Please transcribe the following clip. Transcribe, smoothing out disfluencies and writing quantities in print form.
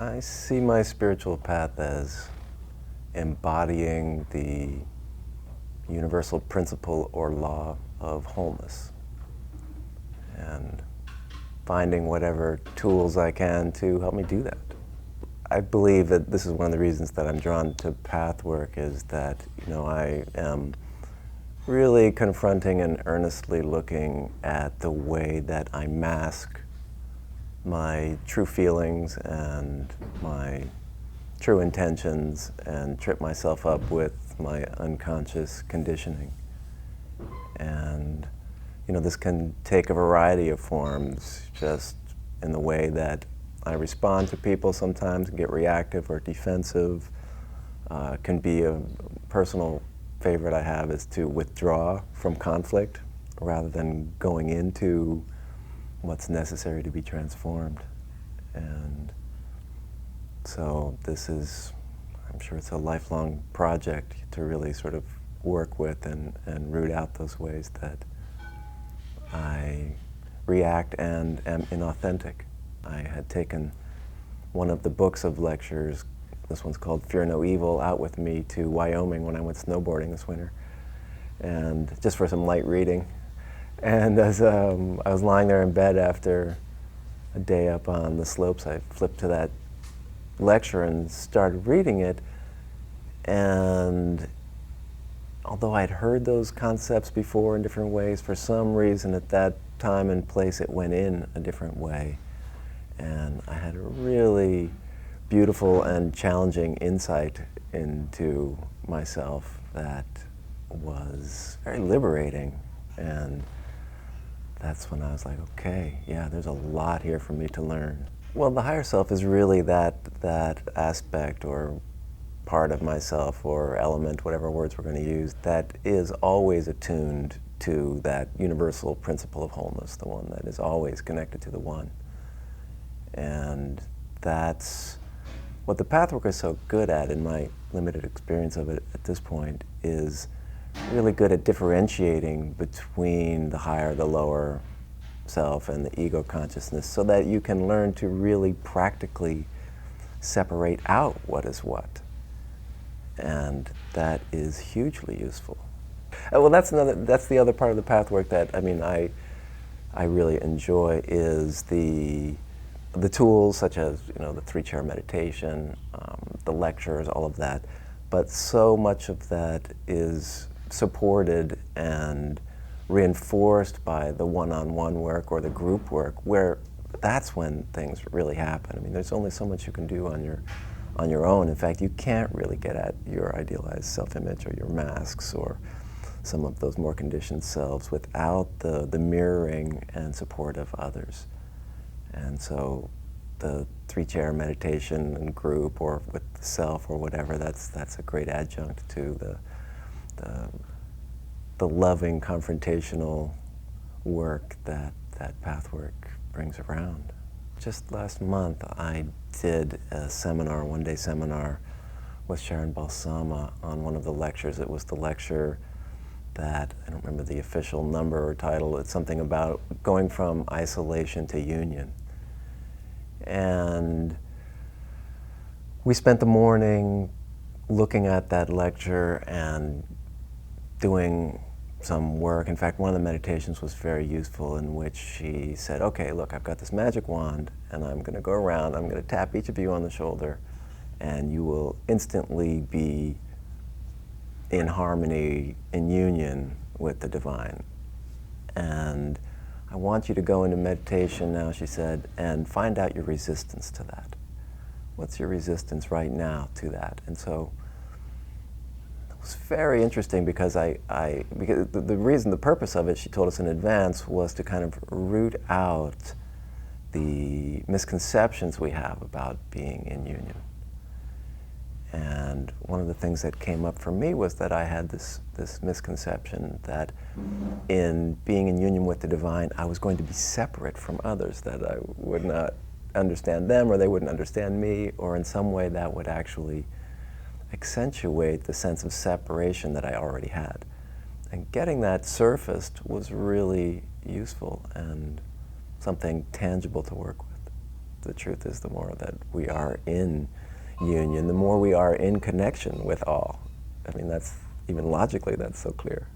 I see my spiritual path as embodying the universal principle or law of wholeness and finding whatever tools I can to help me do that. I believe that this is one of the reasons that I'm drawn to Pathwork is that, I am really confronting and earnestly looking at the way that I mask my true feelings and my true intentions and trip myself up with my unconscious conditioning. And, this can take a variety of forms, just in the way that I respond to people sometimes and get reactive or defensive. Can be a personal favorite I have is to withdraw from conflict rather than going into what's necessary to be transformed. And so this is, I'm sure it's a lifelong project to really sort of work with and root out those ways that I react and am inauthentic. I had taken one of the books of lectures, this one's called Fear No Evil, out with me to Wyoming when I went snowboarding this winter, and just for some light reading. And as I was lying there in bed after a day up on the slopes, I flipped to that lecture and started reading it. And although I'd heard those concepts before in different ways, for some reason at that time and place it went in a different way. And I had a really beautiful and challenging insight into myself that was very liberating. And that's when I was like, okay, yeah, there's a lot here for me to learn. Well, the higher self is really that aspect or part of myself or element, whatever words we're going to use, that is always attuned to that universal principle of wholeness, the one that is always connected to the one. And that's what the Pathwork is so good at, in my limited experience of it at this point, is really good at differentiating between the higher, the lower self and the ego consciousness, so that you can learn to really practically separate out what is what. And that is hugely useful. Well, that's the other part of the Pathwork that I really enjoy is the tools such as the 3-chair meditation, the lectures, all of that. But so much of that is supported and reinforced by the one-on-one work or the group work, where that's when things really happen. There's only so much you can do on your own. In fact, you can't really get at your idealized self-image or your masks or some of those more conditioned selves without the mirroring and support of others. And so the 3-chair meditation and group or with the self or whatever, that's a great adjunct to the loving confrontational work that Pathwork brings around. Just last month I did a seminar, one-day seminar with Sharon Balsama on one of the lectures. It was the lecture that, I don't remember the official number or title, it's something about going from isolation to union. And we spent the morning looking at that lecture and doing some work. In fact, one of the meditations was very useful, in which she said, okay, look, I've got this magic wand and I'm going to go around, I'm going to tap each of you on the shoulder, and you will instantly be in harmony, in union with the divine. And I want you to go into meditation now, she said, and find out your resistance to that. What's your resistance right now to that? And so it was very interesting because because the purpose of it, she told us in advance, was to kind of root out the misconceptions we have about being in union. And one of the things that came up for me was that I had this misconception that in being in union with the divine, I was going to be separate from others, that I would not understand them or they wouldn't understand me, or in some way that would actually accentuate the sense of separation that I already had. And getting that surfaced was really useful and something tangible to work with. The truth is, the more that we are in union, the more we are in connection with all. I mean, that's, even logically, that's so clear.